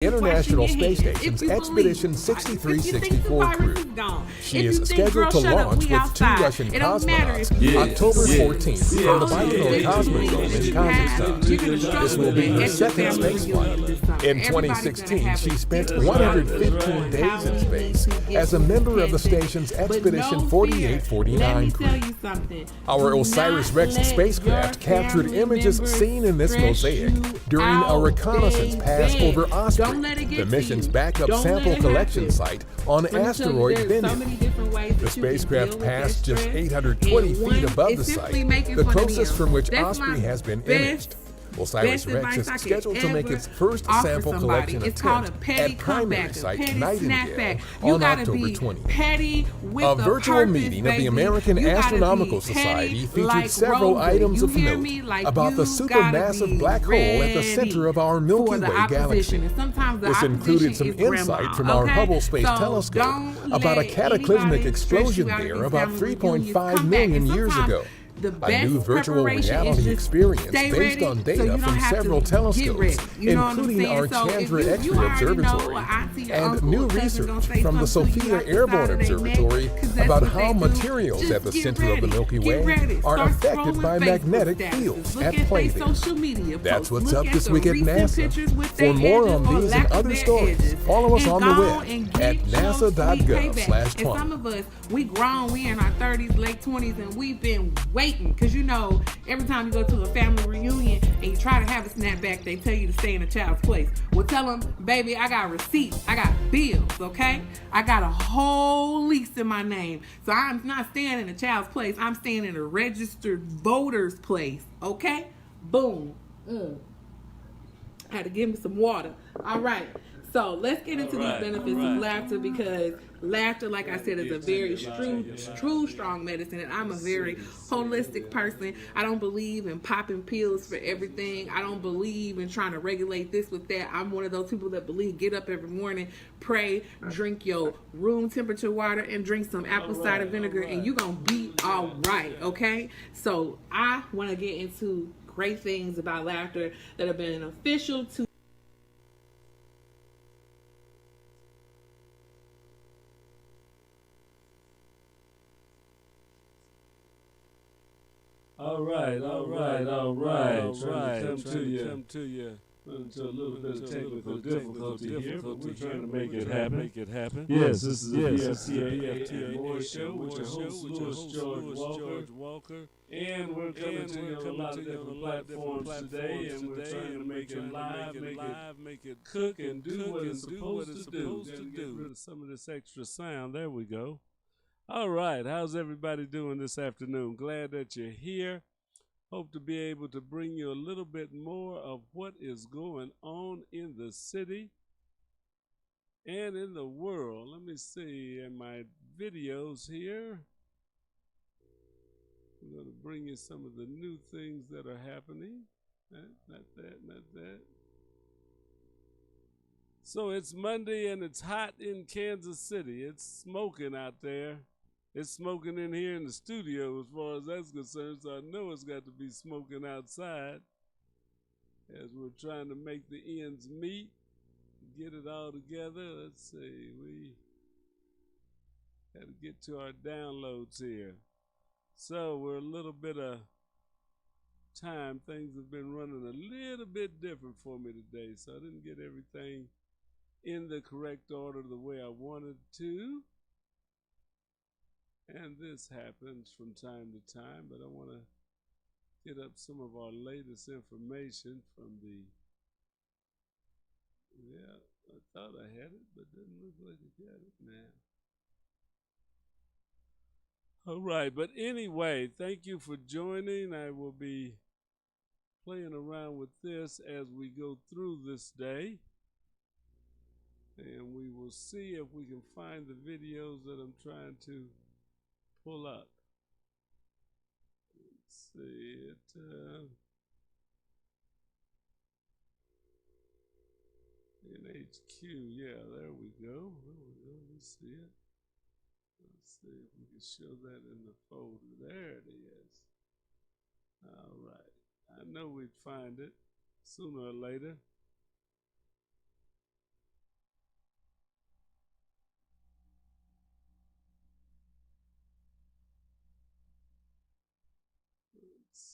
International Space Station's Expedition 6364 crew. She is scheduled to launch with 2 Russian cosmonauts October 14th from the Baikonur Cosmodrome in Kazakhstan. This will be her second space flight. In 2016, she spent 115 days in space as a member of the station's Expedition 4849 crew. Our OSIRIS-REx spacecraft captured images seen in this mosaic during a reconnaissance pass over Osprey, the mission's backup sample collection site on asteroid Bennu. The spacecraft passed just 820 feet above the site, the closest from which Osprey has been imaged. OSIRIS-REx is scheduled to make its first sample collection attempt at primary site Nightingale on October 20th. A virtual meeting of the American Astronomical Society featured several items of note about the supermassive black hole at the center of our Milky Way galaxy. This included some insight from our Hubble Space Telescope about a cataclysmic explosion there about 3.5 million years ago. A new virtual reality experience based on data from several telescopes, including our Chandra X-ray Observatory, and new research from the Sophia Airborne Observatory about how materials at the center of the Milky Way are affected by magnetic fields at play there. That's what's up this week at NASA. For more on these and other stories, follow us on the web at nasa.gov/20. Some of us, we grown, we in our 30s, late 20s, and we've been waiting. Because you know, every time you go to a family reunion and you try to have a snapback, they tell you to stay in a child's place. Well, tell them, baby, I got receipts, I got bills, okay? I got a whole lease in my name. So I'm not staying in a child's place. I'm staying in a registered voter's place, okay? Boom. Had to give me some water. All right. So let's get into these benefits of laughter, because laughter, like I said, is a very true, strong medicine. And I'm a very holistic person. I don't believe in popping pills for everything. I don't believe in trying to regulate this with that. I'm one of those people that believe get up every morning, pray, drink your room temperature water, and drink some apple cider vinegar, and you're going to be all right, okay? So I want to get into great things about laughter that have been official to All right. Come to you. Into a little bit of technical difficulty here, but we're trying to make it happen. Yes, this is the BFTA Boy Show with your host, Louis George Walker. And we're coming to you on a lot of different platforms today, and we're trying to make it live, make it cook and do what it's supposed to do. Get rid of some of this extra sound. There we go. All right, how's everybody doing this afternoon? Glad that you're here. Hope to be able to bring you a little bit more of what is going on in the city and in the world. Let me see in my videos here. I'm going to bring you some of the new things that are happening. Not that. So it's Monday and it's hot in Kansas City. It's smoking out there. It's smoking in here in the studio as far as that's concerned, so I know it's got to be smoking outside as we're trying to make the ends meet, get it all together. Let's see, we got to get to our downloads here. So we're a little bit of time. Things have been running a little bit different for me today, so I didn't get everything in the correct order the way I wanted to. And this happens from time to time, but I want to get up some of our latest information from the, I thought I had it, but doesn't look like I got it now. All right, but anyway, thank you for joining. I will be playing around with this as we go through this day. And we will see if we can find the videos that I'm trying to pull up. Let's see it. In HQ, yeah, there we go. Let's see it. Let's see if we can show that in the folder. There it is. All right. I know we'd find it sooner or later.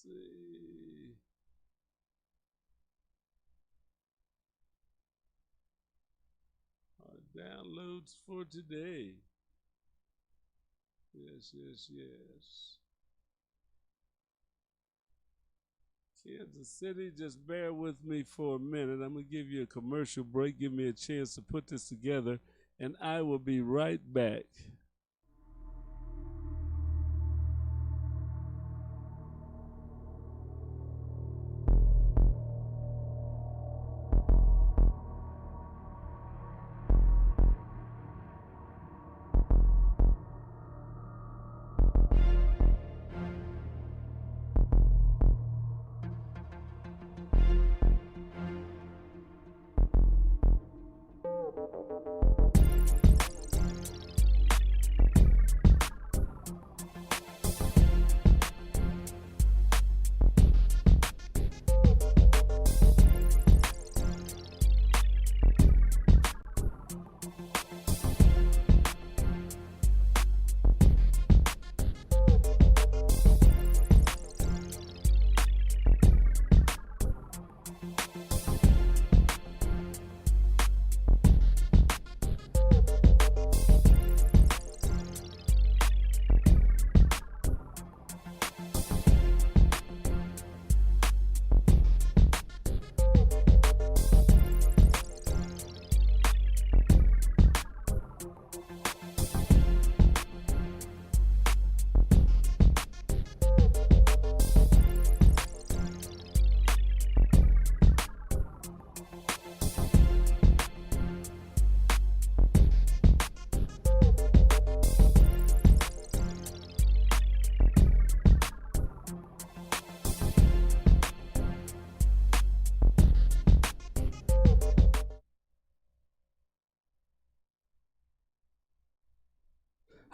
see. Our downloads for today. Yes. Kansas City, just bear with me for a minute. I'm going to give you a commercial break. Give me a chance to put this together, and I will be right back.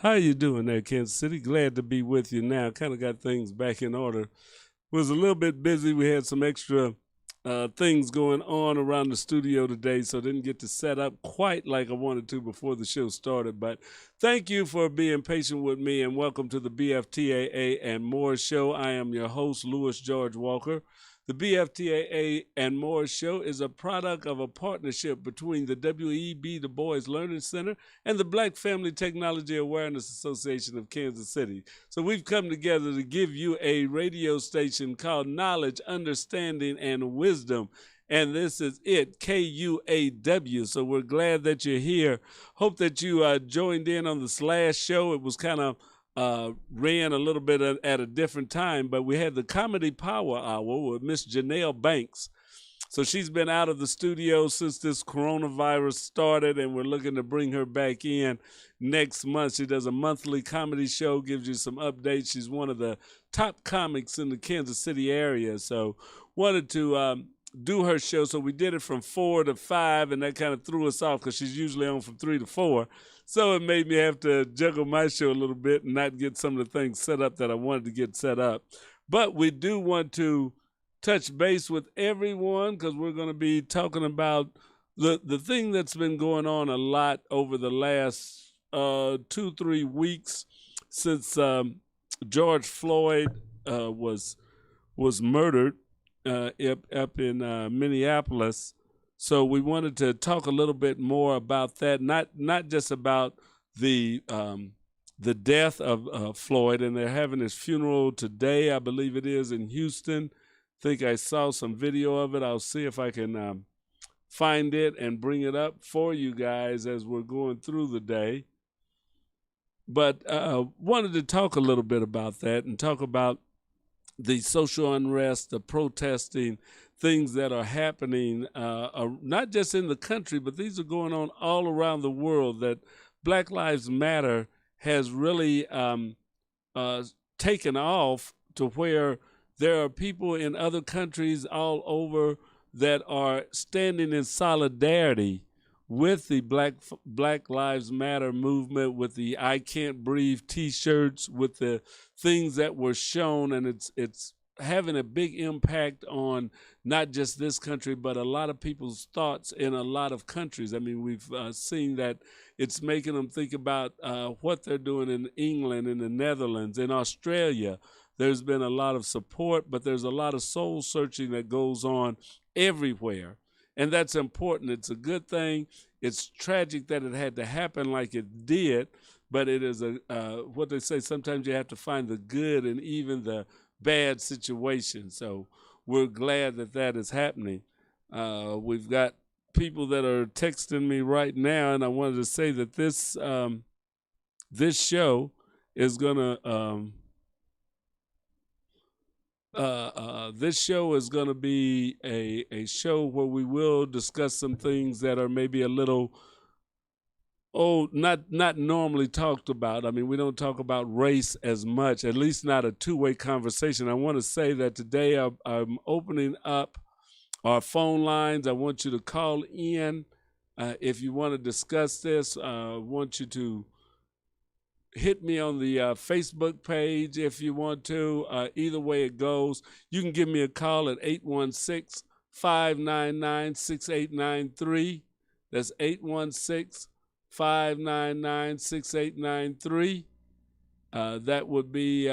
How you doing there, Kansas City? Glad to be with you now. Kind of got things back in order. Was a little bit busy. We had some extra things going on around the studio today, so didn't get to set up quite like I wanted to before the show started. But thank you for being patient with me, and welcome to the BFTAA and More Show. I am your host, Louis George Walker. The BFTAA and More Show is a product of a partnership between the WEB Du Bois Learning Center and the Black Family Technology Awareness Association of Kansas City. So we've come together to give you a radio station called Knowledge, Understanding, and Wisdom. And this is it, KUAW. So we're glad that you're here. Hope that you joined in on this last show. It was kind of ran a little bit at a different time, but we had the Comedy Power Hour with Miss Janelle Banks. So she's been out of the studio since this coronavirus started, and we're looking to bring her back in next month. She does a monthly comedy show, gives you some updates. She's one of the top comics in the Kansas City area. So wanted to do her show. So we did it from 4 to 5, and that kind of threw us off because she's usually on from 3 to 4. So it made me have to juggle my show a little bit and not get some of the things set up that I wanted to get set up. But we do want to touch base with everyone because we're going to be talking about the thing that's been going on a lot over the last 2-3 weeks since George Floyd was murdered up in Minneapolis. So we wanted to talk a little bit more about that, not just about the death of Floyd, and they're having his funeral today, I believe it is, in Houston. I think I saw some video of it. I'll see if I can find it and bring it up for you guys as we're going through the day. But wanted to talk a little bit about that and talk about the social unrest, the protesting, things that are happening, not just in the country, but these are going on all around the world, that Black Lives Matter has really taken off to where there are people in other countries all over that are standing in solidarity with the Black Lives Matter movement, with the I Can't Breathe T-shirts, with the things that were shown, and it's having a big impact on not just this country, but a lot of people's thoughts in a lot of countries. I mean, we've seen that it's making them think about what they're doing in England, in the Netherlands, in Australia. There's been a lot of support, but there's a lot of soul searching that goes on everywhere. And that's important. It's a good thing. It's tragic that it had to happen like it did, but it is what they say, sometimes you have to find the good in even the bad situation. So we're glad that that is happening. We've got people that are texting me right now, and I wanted to say that this show is gonna this show is gonna be a show where we will discuss some things that are maybe a little not normally talked about. I mean, we don't talk about race as much, at least not a two-way conversation. I want to say that today I'm opening up our phone lines. I want you to call in if you want to discuss this. I want you to hit me on the Facebook page if you want to. Either way it goes, you can give me a call at 816-599-6893. That's 816-599-6893. That would be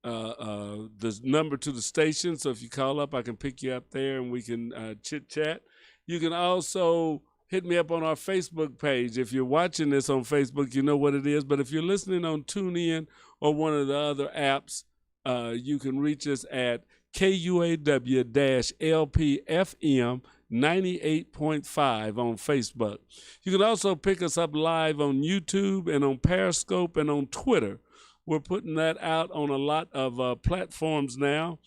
the number to the station. So if you call up, I can pick you up there and we can chit chat. You can also hit me up on our Facebook page. If you're watching this on Facebook, you know what it is. But if you're listening on TuneIn or one of the other apps, you can reach us at KUAW-LPFM 98.5 on Facebook. You can also pick us up live on YouTube and on Periscope and on Twitter. We're putting that out on a lot of platforms now.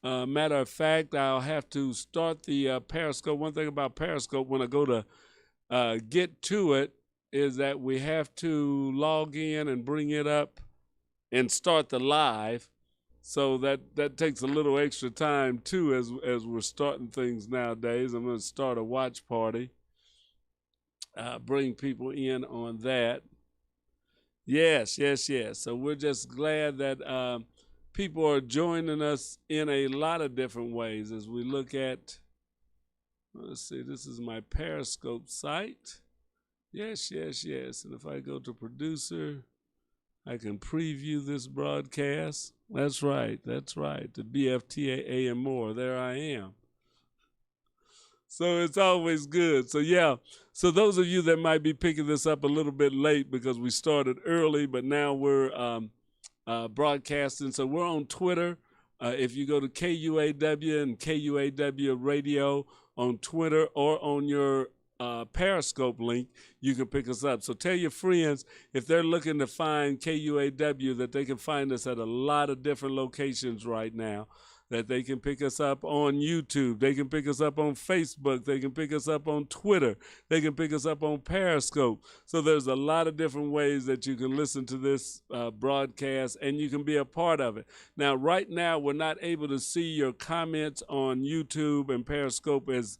Matter of fact, I'll have to start the Periscope. One thing about Periscope, when I go to get to it, is that we have to log in and bring it up and start the live. So that takes a little extra time too as we're starting things nowadays. I'm going to start a watch party, bring people in on that. Yes. So we're just glad that people are joining us in a lot of different ways as we look at, let's see, this is my Periscope site. Yes. And if I go to producer, I can preview this broadcast. That's right. The BFTAA and more. There I am. So it's always good. So yeah. So those of you that might be picking this up a little bit late because we started early, but now we're broadcasting. So we're on Twitter. If you go to KUAW and KUAW Radio on Twitter or on your Periscope link, you can pick us up. So tell your friends, if they're looking to find KUAW, that they can find us at a lot of different locations right now, that they can pick us up on YouTube, they can pick us up on Facebook, they can pick us up on Twitter, they can pick us up on Periscope. So there's a lot of different ways that you can listen to this broadcast and you can be a part of it. Now, right now, we're not able to see your comments on YouTube and Periscope as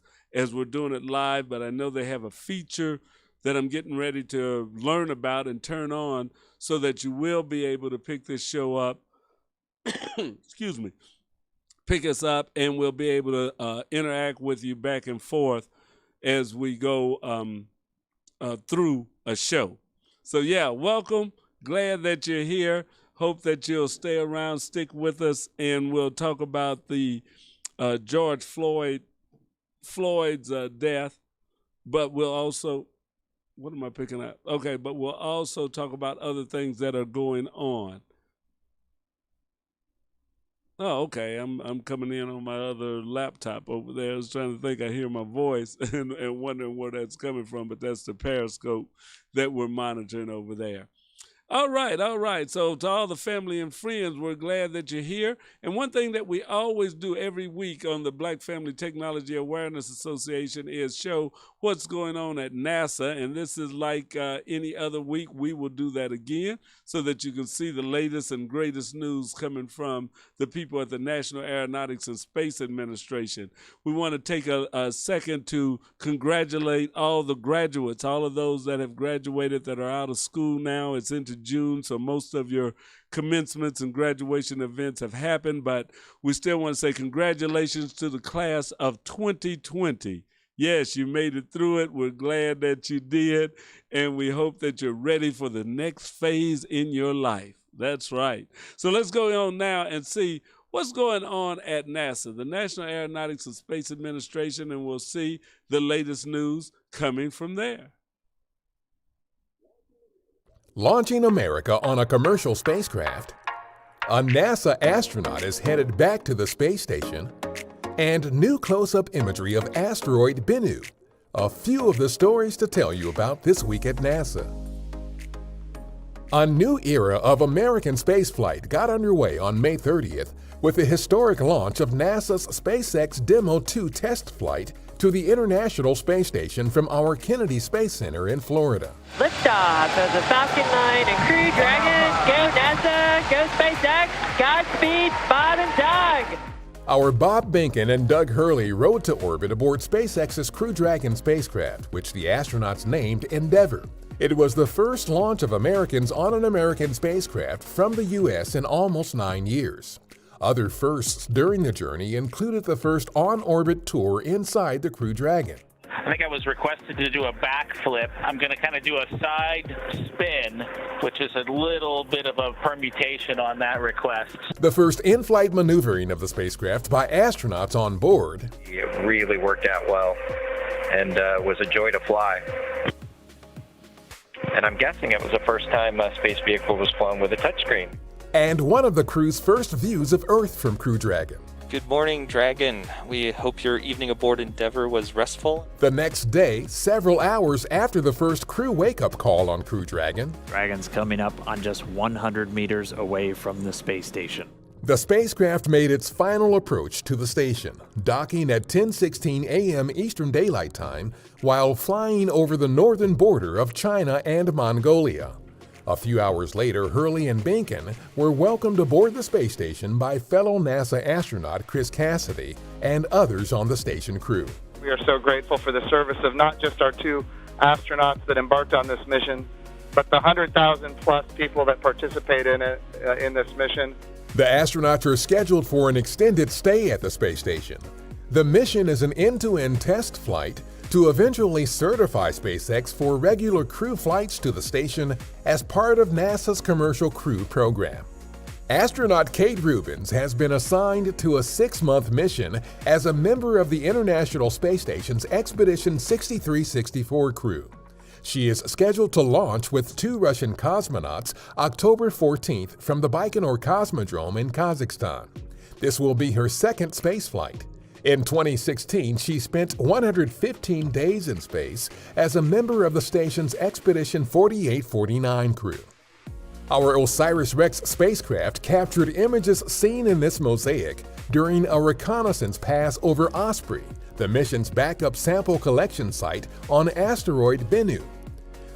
we're doing it live, but I know they have a feature that I'm getting ready to learn about and turn on so that you will be able to pick this show up, excuse me, pick us up, and we'll be able to interact with you back and forth as we go through a show. So yeah, welcome. Glad that you're here. Hope that you'll stay around, stick with us, and we'll talk about the George Floyd's death, but we'll also, what am I picking up? Okay, but we'll also talk about other things that are going on. Oh, okay, I'm coming in on my other laptop over there. I was trying to think I hear my voice and wondering where that's coming from, but that's the Periscope that we're monitoring over there. All right. So to all the family and friends, we're glad that you're here. And one thing that we always do every week on the Black Family Technology Awareness Association is show what's going on at NASA. And this is like any other week. We will do that again so that you can see the latest and greatest news coming from the people at the National Aeronautics and Space Administration. We want to take a second to congratulate all the graduates, all of those that have graduated that are out of school now. It's into June, so most of your commencements and graduation events have happened, but we still want to say congratulations to the class of 2020. Yes, you made it through it. We're glad that you did, and we hope that you're ready for the next phase in your life. That's right. So let's go on now and see what's going on at NASA, the National Aeronautics and Space Administration, and we'll see the latest news coming from there. Launching America on a commercial spacecraft, a NASA astronaut is headed back to the space station, and new close-up imagery of asteroid Bennu. A few of the stories to tell you about this week at NASA. A new era of American spaceflight got underway on May 30th with the historic launch of NASA's SpaceX Demo 2 test flight to the International Space Station from our Kennedy Space Center in Florida. Liftoff of the Falcon 9 and Crew Dragon. Go NASA, go SpaceX, Godspeed, Bob and Doug. Our Bob Behnken and Doug Hurley rode to orbit aboard SpaceX's Crew Dragon spacecraft, which the astronauts named Endeavour. It was the first launch of Americans on an American spacecraft from the U.S. in almost 9 years. Other firsts during the journey included the first on-orbit tour inside the Crew Dragon. I think I was requested to do a backflip. I'm going to kind of do a side spin, which is a little bit of a permutation on that request. The first in-flight maneuvering of the spacecraft by astronauts on board. It really worked out well and was a joy to fly. And I'm guessing it was the first time a space vehicle was flown with a touchscreen. And one of the crew's first views of Earth from Crew Dragon. Good morning, Dragon. We hope your evening aboard Endeavour was restful. The next day, several hours after the first crew wake-up call on Crew Dragon, Dragon's coming up on just 100 meters away from the space station. the spacecraft made its final approach to the station, docking at 10:16 a.m. Eastern Daylight Time while flying over the northern border of China and Mongolia. A few hours later, Hurley and Behnken were welcomed aboard the space station by fellow NASA astronaut Chris Cassidy and others on the station crew. We are so grateful for the service of not just our two astronauts that embarked on this mission, but the 100,000 plus people that participate in it in this mission. The astronauts are scheduled for an extended stay at the space station. The mission is an end-to-end test flight to eventually certify SpaceX for regular crew flights to the station as part of NASA's Commercial Crew Program. Astronaut Kate Rubins has been assigned to a 6-month mission as a member of the International Space Station's Expedition 6364 crew. She is scheduled to launch with 2 Russian cosmonauts October 14th from the Baikonur Cosmodrome in Kazakhstan. This will be her second spaceflight. In 2016, she spent 115 days in space as a member of the station's Expedition 4849 crew. Our OSIRIS-REx spacecraft captured images seen in this mosaic during a reconnaissance pass over Osprey, the mission's backup sample collection site on asteroid Bennu.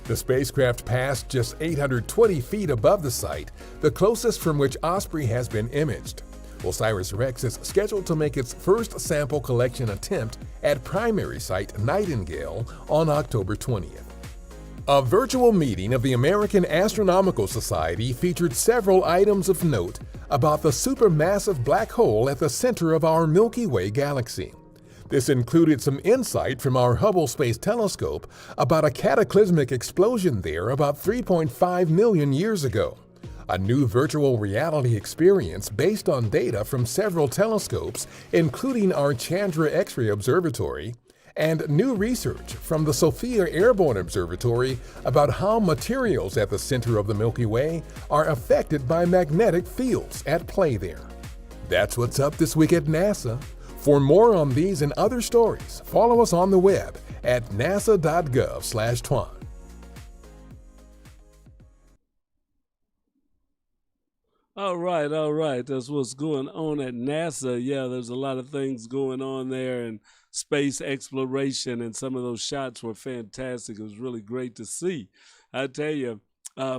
The spacecraft passed just 820 feet above the site, the closest from which Osprey has been imaged. OSIRIS-REx is scheduled to make its first sample collection attempt at primary site Nightingale on October 20th. A virtual meeting of the American Astronomical Society featured several items of note about the supermassive black hole at the center of our Milky Way galaxy. This included some insight from our Hubble Space Telescope about a cataclysmic explosion there about 3.5 million years ago. A new virtual reality experience based on data from several telescopes, including our Chandra X-ray Observatory, and new research from the Sophia Airborne Observatory about how materials at the center of the Milky Way are affected by magnetic fields at play there. That's what's up this week at NASA. For more on these and other stories, follow us on the web at nasa.gov/twan. All right. That's what's going on at NASA. Yeah, there's a lot of things going on there and space exploration, and some of those shots were fantastic. It was really great to see. I tell you,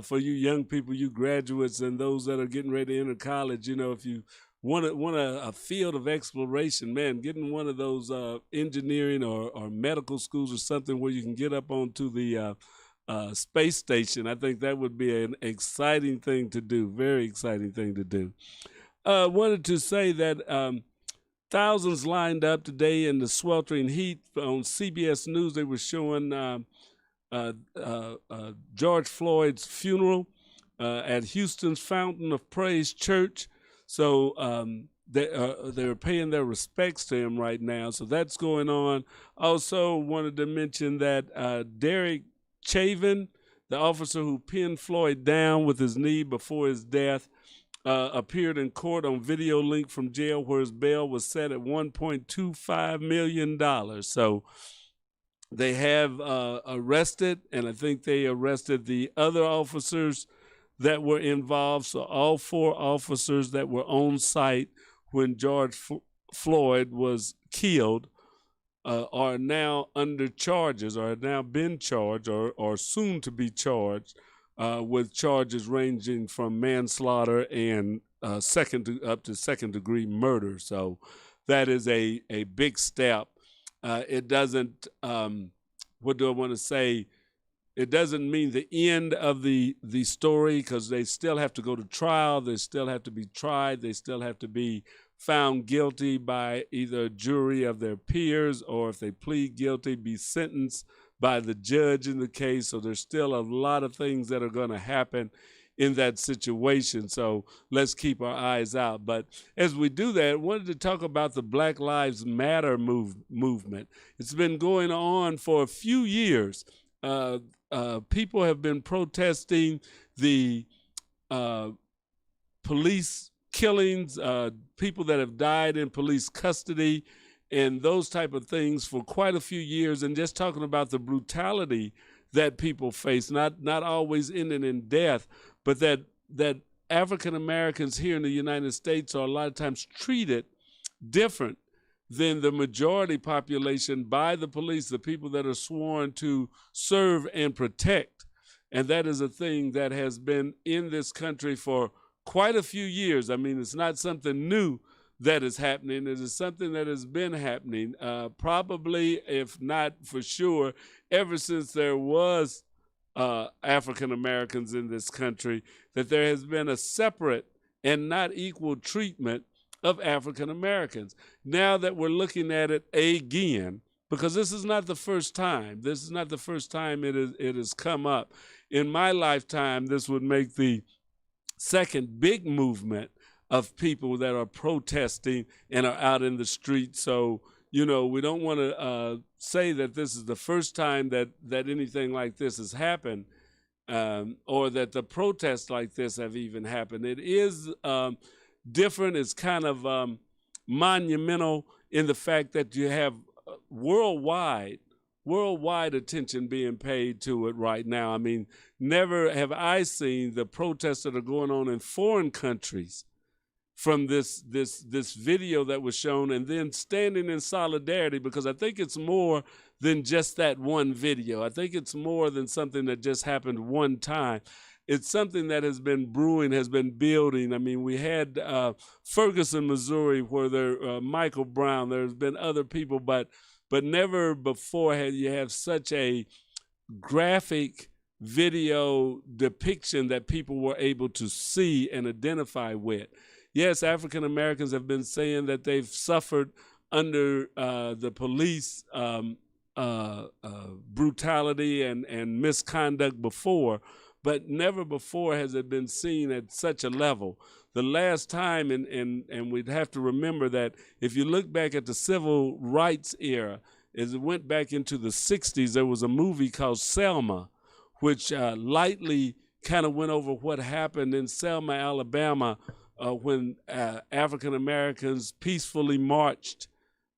for you young people, you graduates, and those that are getting ready to enter college, you know, if you want a field of exploration, man, getting one of those engineering or medical schools or something where you can get up onto the space station, I think that would be an exciting thing to do, very exciting thing to do. Wanted to say that thousands lined up today in the sweltering heat. On CBS News, they were showing George Floyd's funeral, at Houston's Fountain of Praise Church. So they're paying their respects to him right now. So that's going on. Also wanted to mention that Derek Chauvin, the officer who pinned Floyd down with his knee before his death, appeared in court on video link from jail where his bail was set at $1.25 million. So they have arrested, and I think they arrested the other officers that were involved. So all 4 officers that were on site when George Floyd was killed are now under charges, or have now been charged, or soon to be charged with charges ranging from manslaughter and up to second degree murder. So that is a big step. It doesn't, what do I want to say? It doesn't mean the end of the story, because they still have to go to trial. They still have to be tried. They still have to be found guilty by either a jury of their peers, or if they plead guilty, be sentenced by the judge in the case. So there's still a lot of things that are going to happen in that situation. So let's keep our eyes out. But as we do that, I wanted to talk about the Black Lives Matter movement. It's been going on for a few years. People have been protesting the police killings, people that have died in police custody, and those type of things for quite a few years, and just talking about the brutality that people face, not always ending in death, but that African Americans here in the United States are a lot of times treated different than the majority population by the police, the people that are sworn to serve and protect. And that is a thing that has been in this country for quite a few years. I mean, it's not something new that is happening. It is something that has been happening, probably, if not for sure, ever since there was African Americans in this country, that there has been a separate and not equal treatment of African Americans. Now that we're looking at it again, because this is not the first time. This is not the first time it has come up. In my lifetime, this would make the second big movement of people that are protesting and are out in the street. So, you know, we don't want to say that this is the first time that anything like this has happened, or that the protests like this have even happened. It is different. It's kind of monumental in the fact that you have worldwide attention being paid to it right now. I mean, never have I seen the protests that are going on in foreign countries from this video that was shown, and then standing in solidarity, because I think it's more than just that one video. I think it's more than something that just happened one time. It's something that has been brewing, has been building. I mean, we had Ferguson, Missouri, where there Michael Brown. There's been other people, but never before had you have such a graphic video depiction that people were able to see and identify with. Yes, African Americans have been saying that they've suffered under the police brutality and misconduct before, but never before has it been seen at such a level. The last time, and we'd have to remember that if you look back at the civil rights era, as it went back into the 60s, there was a movie called Selma, which lightly kind of went over what happened in Selma, Alabama, when African Americans peacefully marched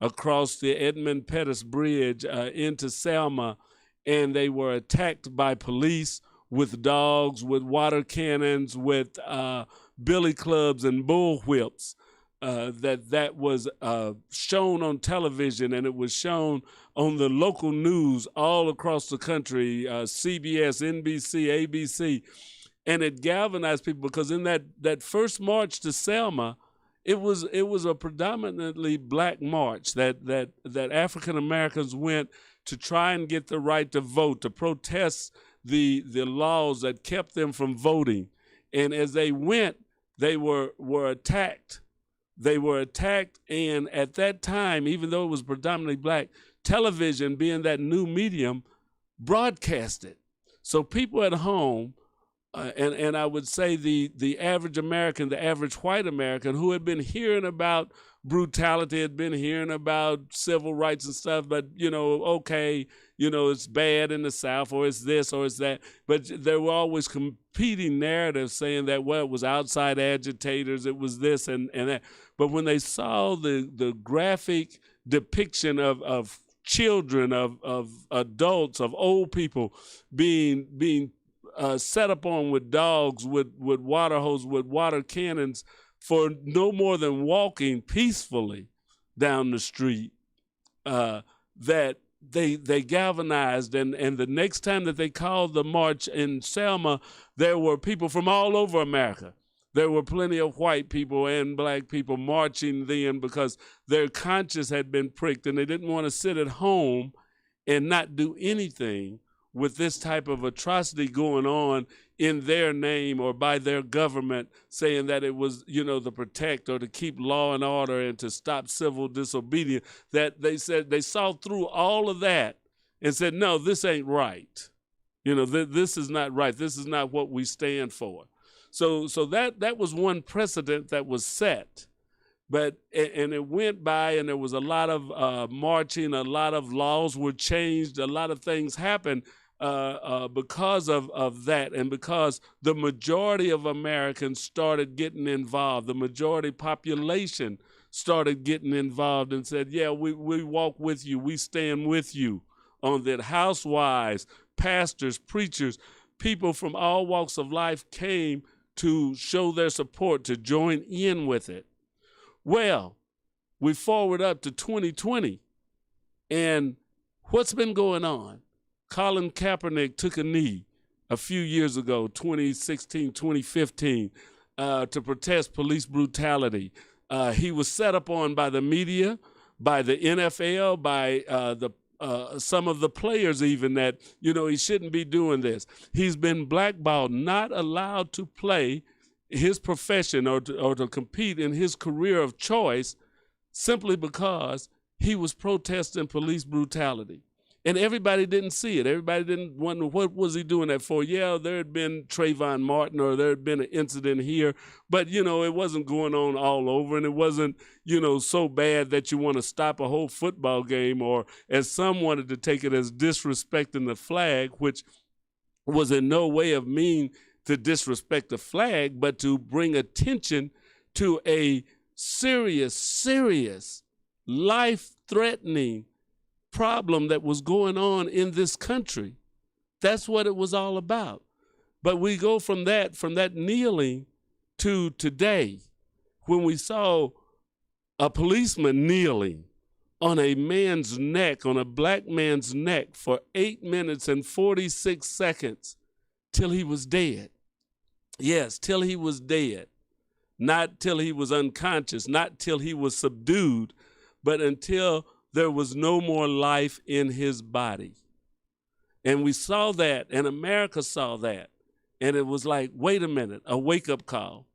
across the Edmund Pettus Bridge into Selma, and they were attacked by police with dogs, with water cannons, with billy clubs and bull whips. That was shown on television, and it was shown on the local news all across the country, CBS, NBC, ABC, and it galvanized people, because in that first march to Selma, it was a predominantly black march that African Americans went to try and get the right to vote, to protest the laws that kept them from voting. And as they went, they were attacked. They were attacked, and at that time, even though it was predominantly black, television, being that new medium, broadcast it. So people at home and I would say the average American, the average white American who had been hearing about brutality, had been hearing about civil rights and stuff, but, okay, it's bad in the South, or it's this or it's that. But there were always competing narratives saying that, well, it was outside agitators, it was this and that. But when they saw the graphic depiction of children, of adults, of old people being set upon with dogs, with water hose, with water cannons for no more than walking peacefully down the street, that they galvanized. And the next time that they called the march in Selma, there were people from all over America. There were plenty of white people and black people marching then because their conscience had been pricked and they didn't want to sit at home and not do anything with this type of atrocity going on in their name or by their government, saying that it was, to protect or to keep law and order and to stop civil disobedience, that they said they saw through all of that and said, no, this ain't right. This is not right. This is not what we stand for. So that was one precedent that was set. But and it went by, and there was a lot of marching, a lot of laws were changed, a lot of things happened because of that, and because the majority of Americans started getting involved. The majority population started getting involved and said, yeah, we walk with you, we stand with you on that. Housewives, pastors, preachers, people from all walks of life came to show their support, to join in with it. Well, we forward up to 2020, and what's been going on? Colin Kaepernick took a knee a few years ago, 2016, 2015, to protest police brutality. He was set upon by the media, by the NFL, by some of the players even, that, he shouldn't be doing this. He's been blackballed, not allowed to play his profession or to compete in his career of choice simply because he was protesting police brutality. And everybody didn't see it. Everybody didn't wonder, what was he doing that for? Yeah, there had been Trayvon Martin, or there had been an incident here, but, it wasn't going on all over, and it wasn't, so bad that you want to stop a whole football game, or as some wanted to take it as disrespecting the flag, which was in no way of mean to disrespect the flag, but to bring attention to a serious, life-threatening problem that was going on in this country. That's what it was all about. But we go from that kneeling to today, when we saw a policeman kneeling on a man's neck, on a black man's neck, for 8 minutes and 46 seconds till he was dead. Yes, till he was dead. Not till he was unconscious, not till he was subdued, but until there was no more life in his body. And we saw that, and America saw that. And it was like, wait a minute, a wake-up call.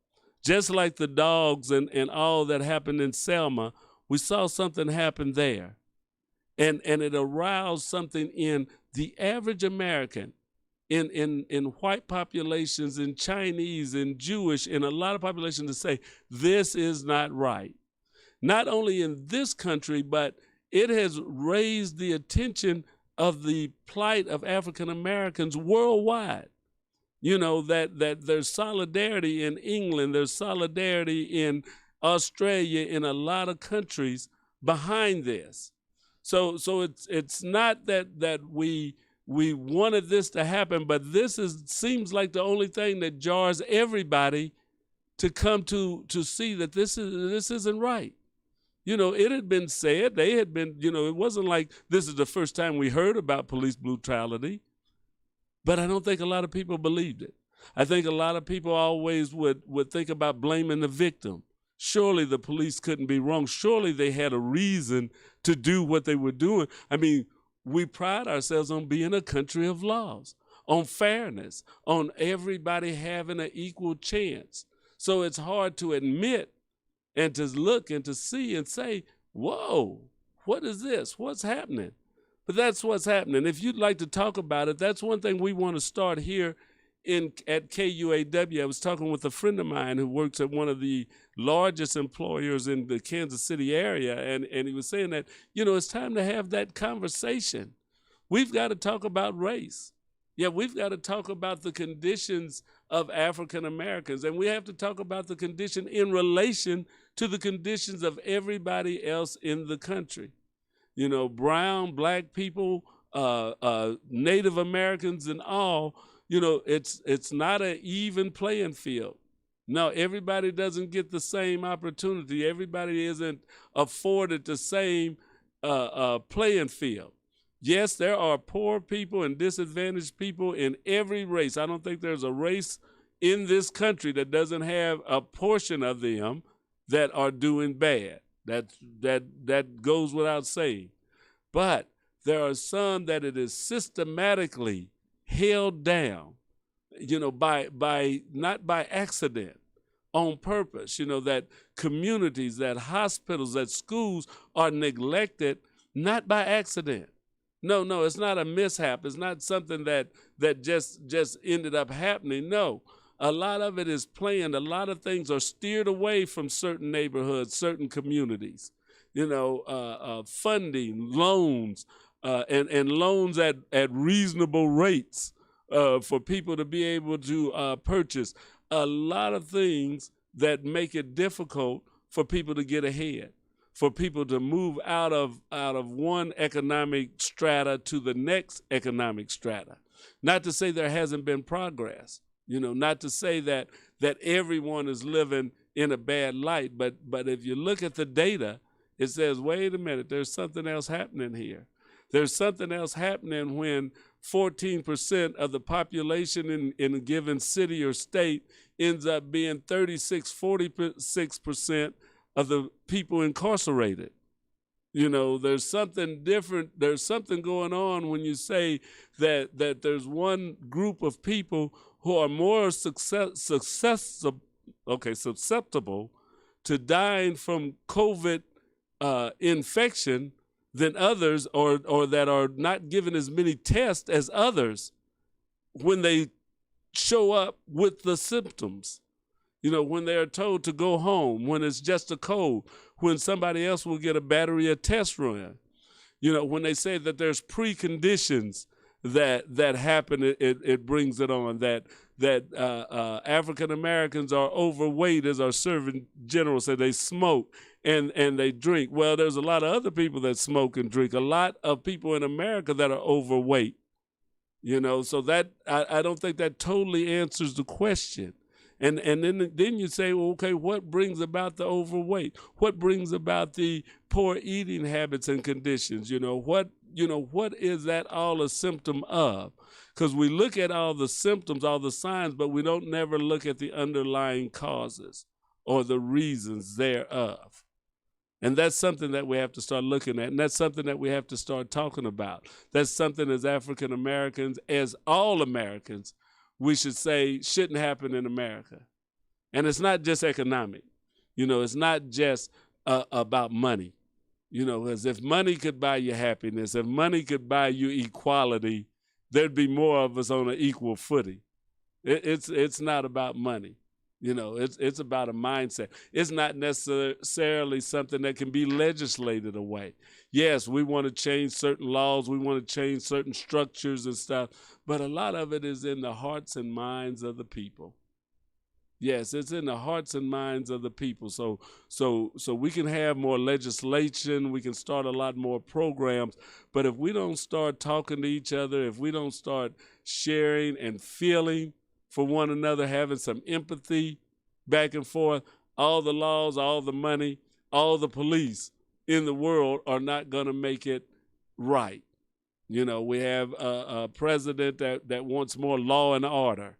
Just like the dogs and all that happened in Selma, we saw something happen there. And it aroused something in the average American, in white populations, in Chinese, in Jewish, in a lot of populations, to say, this is not right. Not only in this country, but it has raised the attention of the plight of African Americans worldwide. That there's solidarity in England, there's solidarity in Australia, in a lot of countries behind this. So it's not that we wanted this to happen, but this seems like the only thing that jars everybody to come to see that this isn't right. It had been said, they had been, it wasn't like this is the first time we heard about police brutality, but I don't think a lot of people believed it. I think a lot of people always would think about blaming the victim. Surely the police couldn't be wrong. Surely they had a reason to do what they were doing. I mean, we pride ourselves on being a country of laws, on fairness, on everybody having an equal chance. So it's hard to admit and to look and to see and say, whoa, what is this? What's happening? But that's what's happening. If you'd like to talk about it, that's one thing we want to start here at KUAW, I was talking with a friend of mine who works at one of the largest employers in the Kansas City area, and he was saying that, it's time to have that conversation. We've got to talk about race. Yeah, we've got to talk about the conditions of African Americans, and we have to talk about the condition in relation to the conditions of everybody else in the country. Brown, black people, Native Americans, and all. It's not an even playing field. No, everybody doesn't get the same opportunity. Everybody isn't afforded the same playing field. Yes, there are poor people and disadvantaged people in every race. I don't think there's a race in this country that doesn't have a portion of them that are doing bad. That goes without saying. But there are some that it is systematically held down, by not by accident, on purpose. That communities, that hospitals, that schools are neglected, not by accident. No, it's not a mishap. It's not something that just ended up happening. No, a lot of it is planned. A lot of things are steered away from certain neighborhoods, certain communities. Funding, loans, and loans at reasonable rates for people to be able to purchase. A lot of things that make it difficult for people to get ahead, for people to move out of one economic strata to the next economic strata. Not to say there hasn't been progress, not to say that everyone is living in a bad light, but if you look at the data, it says, wait a minute, there's something else happening here. There's something else happening when 14% of the population in a given city or state ends up being 46% of the people incarcerated. There's something different. There's something going on when you say that there's one group of people who are more susceptible to dying from COVID infection than others, or that are not given as many tests as others when they show up with the symptoms. When they are told to go home, when it's just a cold, when somebody else will get a battery of tests run. When they say that there's preconditions that happen, it brings it on, that African Americans are overweight, as our Surgeon General said, they smoke and they drink. Well, there's a lot of other people that smoke and drink, a lot of people in America that are overweight. So that I don't think that totally answers the question. And then you say, well, okay, what brings about the overweight? What brings about the poor eating habits and conditions? What is that all a symptom of? Because we look at all the symptoms, all the signs, but we don't never look at the underlying causes or the reasons thereof. And that's something that we have to start looking at, and that's something that we have to start talking about. That's something as African Americans, as all Americans, we should say shouldn't happen in America. And it's not just economic. It's not just about money. As if money could buy you happiness, if money could buy you equality, there'd be more of us on an equal footing. It's not about money. It's about a mindset. It's not necessarily something that can be legislated away. Yes, we want to change certain laws. We want to change certain structures and stuff. But a lot of it is in the hearts and minds of the people. Yes, it's in the hearts and minds of the people. So we can have more legislation. We can start a lot more programs. But if we don't start talking to each other, if we don't start sharing and feeling for one another, having some empathy back and forth, all the laws, all the money, all the police in the world are not going to make it right. We have a president that wants more law and order.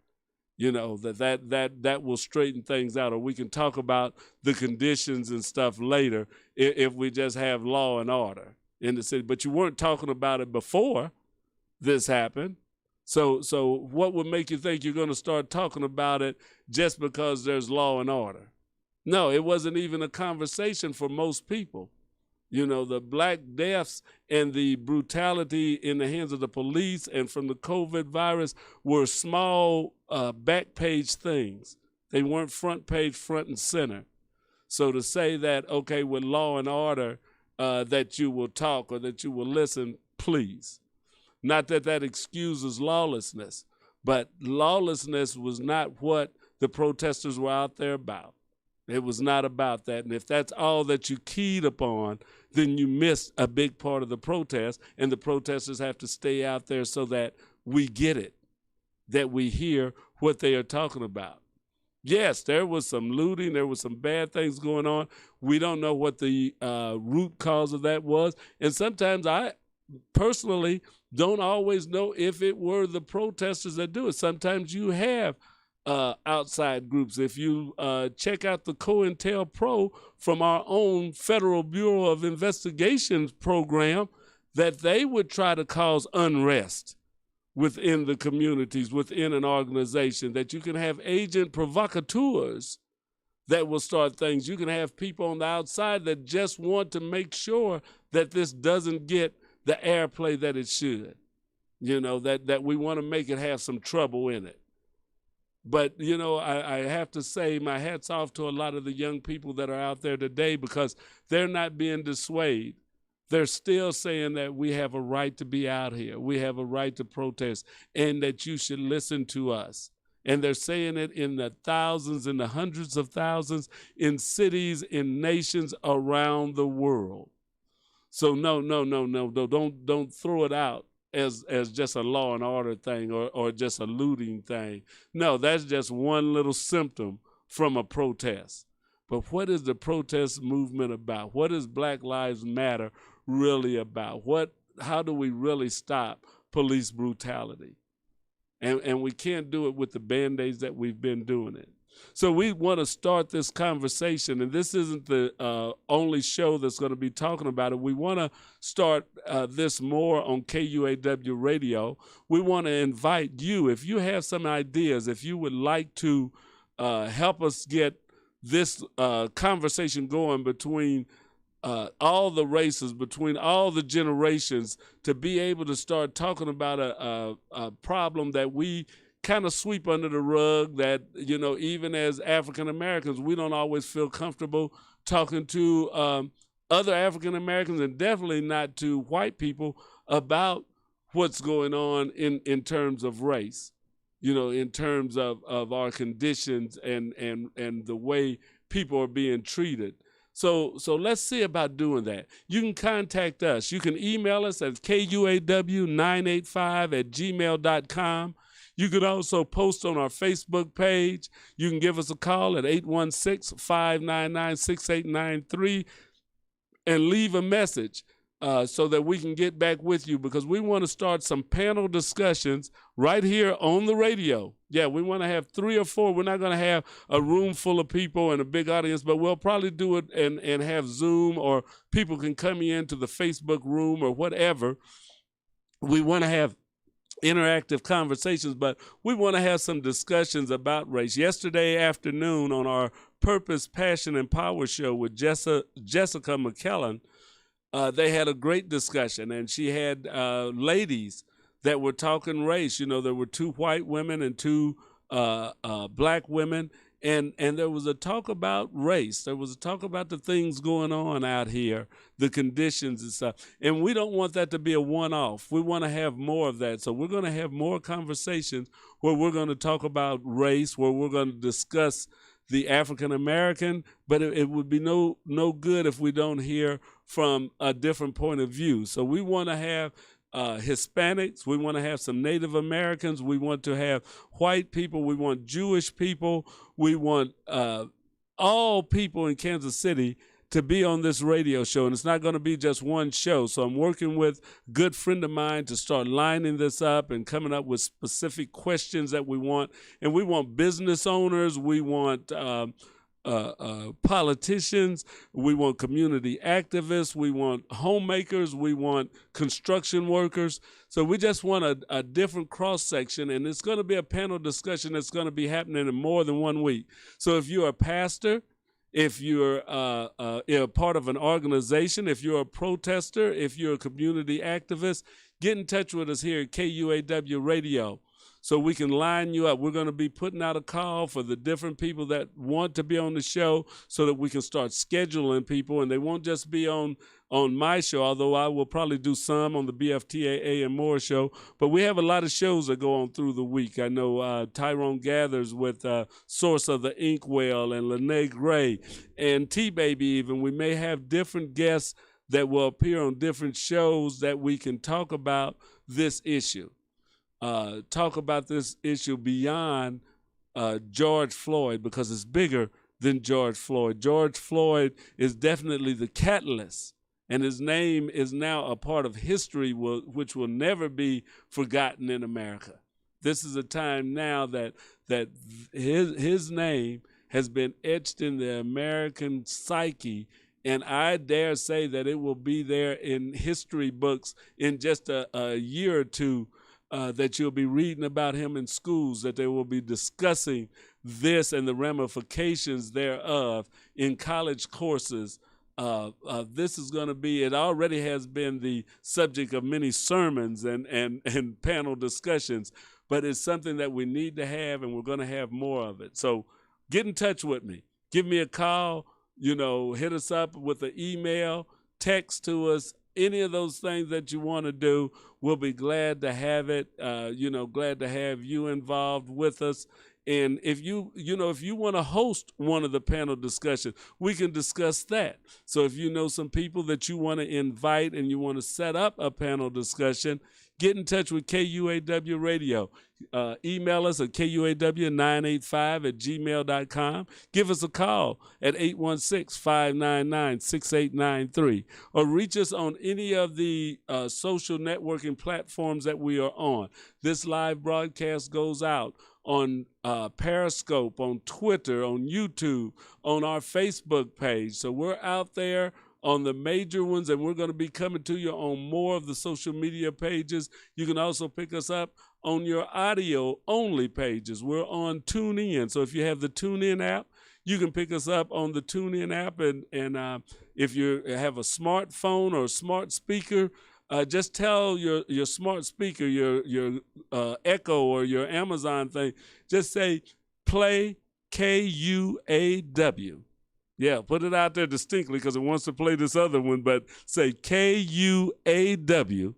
That will straighten things out, or we can talk about the conditions and stuff later if we just have law and order in the city. But you weren't talking about it before this happened. So what would make you think you're going to start talking about it just because there's law and order? No, it wasn't even a conversation for most people. You know, the black deaths and the brutality in the hands of the police and from the COVID virus were small back page things. They weren't front page, front and center. So to say that, okay, with law and order, that you will talk or that you will listen, please. Not that that excuses lawlessness, but lawlessness was not what the protesters were out there about. It was not about that. And if that's all that you keyed upon, then you missed a big part of the protest, and the protesters have to stay out there so that we get it, that we hear what they are talking about. Yes, there was some looting. There was some bad things going on. We don't know what the root cause of that was. And sometimes I personally don't always know if it were the protesters that do it. Sometimes you have outside groups. If you check out the COINTELPRO from our own Federal Bureau of Investigations program, that they would try to cause unrest within the communities, within an organization, that you can have agent provocateurs that will start things. You can have people on the outside that just want to make sure that this doesn't get the airplay that it should. You know, that we want to make it have some trouble in it. But, you know, I have to say my hat's off to a lot of the young people that are out there today, because they're not being dissuaded. They're still saying that we have a right to be out here. We have a right to protest, and that you should listen to us. And they're saying it in the thousands and the hundreds of thousands in cities, in nations around the world. So no, don't throw it out as just a law and order thing or just a looting thing. No, that's just one little symptom from a protest. But what is the protest movement about? What is Black Lives Matter really about? How do we really stop police brutality? And we can't do it with the Band-Aids that we've been doing it. So we want to start this conversation, and this isn't the only show that's going to be talking about it. We want to start this more on KUAW radio. We want to invite you, if you have some ideas, if you would like to help us get this conversation going between all the races, between all the generations, to be able to start talking about a problem that we kind of sweep under the rug, that, you know, even as African Americans, we don't always feel comfortable talking to other African Americans, and definitely not to white people, about what's going on in terms of race, you know, in terms of our conditions and the way people are being treated. So let's see about doing that. You can contact us. You can email us at kuaw985@gmail.com. You can also post on our Facebook page. You can give us a call at 816-599-6893 and leave a message so that we can get back with you, because we want to start some panel discussions right here on the radio. Yeah, we want to have 3 or 4. We're not going to have a room full of people and a big audience, but we'll probably do it and have Zoom, or people can come into the Facebook room or whatever. We want to have interactive conversations, but we want to have some discussions about race. Yesterday afternoon on our Purpose, Passion, and Power show with Jessica McKellen, they had a great discussion, and she had ladies that were talking race. You know, there were 2 white women and 2 black women, and there was a talk about race. There was a talk about the things going on out here, the conditions and stuff. And we don't want that to be a one-off. We want to have more of that. So we're going to have more conversations where we're going to talk about race, where we're going to discuss the African American, but it would be no good if we don't hear from a different point of view. So we want to have Hispanics, we want to have some Native Americans, we want to have white people, we want Jewish people, we want all people in Kansas City to be on this radio show. And it's not going to be just one show. So I'm working with a good friend of mine to start lining this up and coming up with specific questions that we want. And we want business owners, we want politicians, we want community activists, we want homemakers, we want construction workers. So we just want a different cross section, and it's going to be a panel discussion that's going to be happening in more than 1 week. So if you're a pastor, if you're part of an organization, if you're a protester, if you're a community activist, get in touch with us here at KUAW Radio so we can line you up. We're going to be putting out a call for the different people that want to be on the show so that we can start scheduling people, and they won't just be on my show, although I will probably do some on the BFTAA and more show. But we have a lot of shows that go on through the week. I know Tyrone Gathers with Source of the Inkwell and Lene Gray and T-Baby even. We may have different guests that will appear on different shows that we can talk about this issue. Talk about this issue beyond George Floyd, because it's bigger than George Floyd. George Floyd is definitely the catalyst, and his name is now a part of history which will never be forgotten in America. This is a time now that his name has been etched in the American psyche, and I dare say that it will be there in history books in just a year or two, that you'll be reading about him in schools, that they will be discussing this and the ramifications thereof in college courses. This is going to be, it already has been the subject of many sermons and panel discussions, but it's something that we need to have, and we're going to have more of it. So get in touch with me. Give me a call, hit us up with an email, text to us, any of those things that you want to do. We'll be glad to have it, glad to have you involved with us. And if you want to host one of the panel discussions, we can discuss that. So if you know some people that you want to invite and you want to set up a panel discussion, get in touch with KUAW Radio. Email us at KUAW985@gmail.com. Give us a call at 816-599-6893. Or reach us on any of the social networking platforms that we are on. This live broadcast goes out on Periscope, on Twitter, on YouTube, on our Facebook page. So we're out there on the major ones, and we're going to be coming to you on more of the social media pages. You can also pick us up on your audio-only pages. We're on TuneIn. So if you have the TuneIn app, you can pick us up on the TuneIn app. And if you have a smartphone or a smart speaker, just tell your smart speaker, your Echo or your Amazon thing, just say, play KUAW. Yeah, put it out there distinctly because it wants to play this other one, but say KUAW,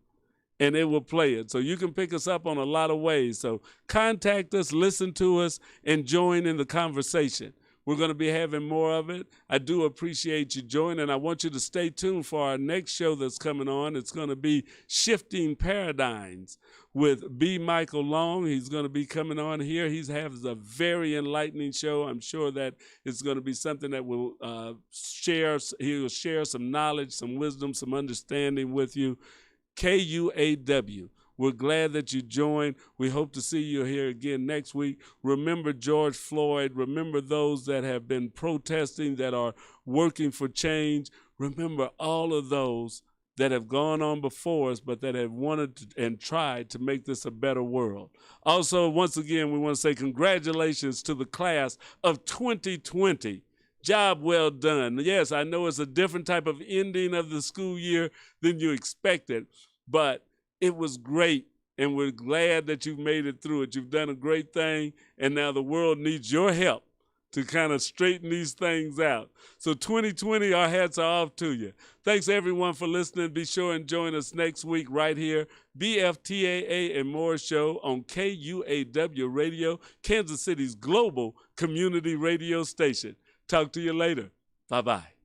and it will play it. So you can pick us up on a lot of ways. So contact us, listen to us, and join in the conversation. We're going to be having more of it. I do appreciate you joining. I want you to stay tuned for our next show that's coming on. It's going to be Shifting Paradigms with B. Michael Long. He's going to be coming on here. He has a very enlightening show. I'm sure that it's going to be something that will he'll share some knowledge, some wisdom, some understanding with you. KUAW. We're glad that you joined. We hope to see you here again next week. Remember George Floyd. Remember those that have been protesting, that are working for change. Remember all of those that have gone on before us, but that have wanted to, and tried to make this a better world. Also, once again, we want to say congratulations to the class of 2020. Job well done. Yes, I know it's a different type of ending of the school year than you expected, but it was great, and we're glad that you've made it through it. You've done a great thing, and now the world needs your help to kind of straighten these things out. So 2020, our hats are off to you. Thanks, everyone, for listening. Be sure and join us next week right here, BFTAA and More Show on KUAW Radio, Kansas City's global community radio station. Talk to you later. Bye-bye.